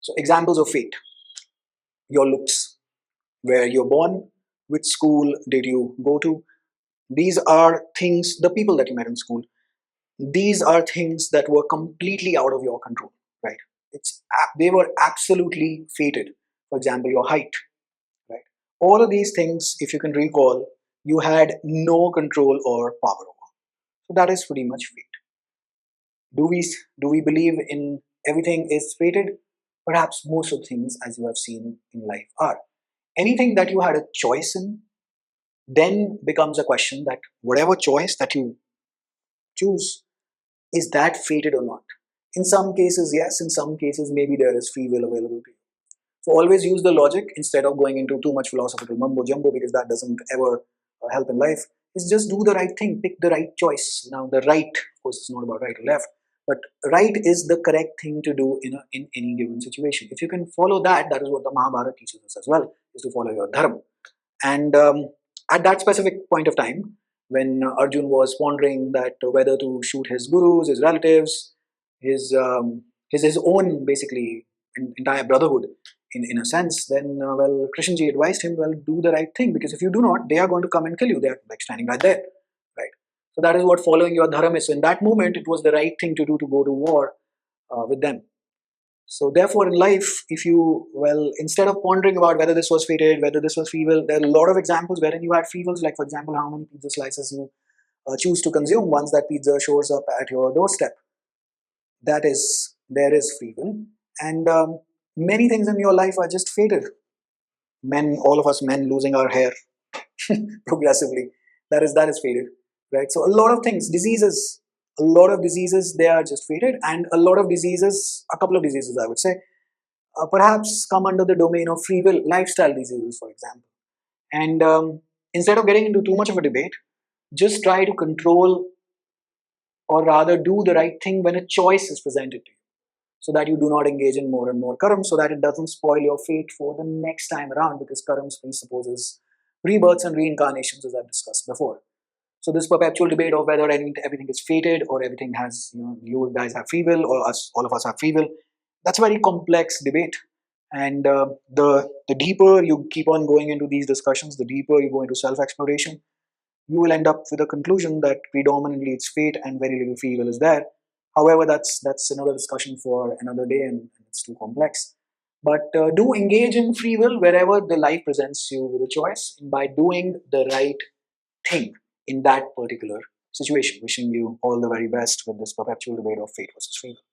So examples of fate: your looks, where you're born, which school did you go to. These are things, the people that you met in school, these are things that were completely out of your control, right? They were absolutely fated. For example, your height, right? All of these things, if you can recall, you had no control or power over. So that is pretty much fate. Do we believe in everything is fated? Perhaps most of the things, as you have seen in life, are. Anything that you had a choice in then becomes a question that whatever choice that you choose, is that fated or not? In some cases, yes. In some cases, maybe there is free will available to you. So always use the logic instead of going into too much philosophical mumbo jumbo, because that doesn't ever help in life. Is just do the right thing, pick the right choice. Now, the right, of course, is not about right or left, but right is the correct thing to do in any given situation. If you can follow that, that is what the Mahabharata teaches us as well, is to follow your dharma. And at that specific point of time, when Arjun was pondering that whether to shoot his gurus, his relatives, his own basically entire brotherhood, in a sense, then well, Krishnji advised him, well, do the right thing, because if you do not, they are going to come and kill you. They are like standing right there, right? So that is what following your dharma is. So in that moment, it was the right thing to do, to go to war with them. So therefore, in life, if you, well, instead of pondering about whether this was fated, whether this was free will, there are a lot of examples wherein you had free wills. Like, for example, how many pizza slices you choose to consume once that pizza shows up at your doorstep. That is, there is free will. And many things in your life are just fated. Men, all of us men losing our hair progressively, that is fated, right? So a lot of things, diseases, a lot of diseases, they are just fated. And a lot of diseases, a couple of diseases, I would say, perhaps come under the domain of free will, lifestyle diseases, for example. And instead of getting into too much of a debate, just try to control, or rather do the right thing when a choice is presented to you, so that you do not engage in more and more karma, so that it doesn't spoil your fate for the next time around, because karma presupposes rebirths and reincarnations, as I've discussed before. So this perpetual debate of whether everything is fated, or everything has, you guys have free will, or us, all of us have free will, that's a very complex debate. And the deeper you keep on going into these discussions, the deeper you go into self-exploration, you will end up with a conclusion that predominantly it's fate and very little free will is there. However, that's another discussion for another day, and it's too complex. But do engage in free will wherever the life presents you with a choice, and by doing the right thing in that particular situation. Wishing you all the very best with this perpetual debate of fate versus free will.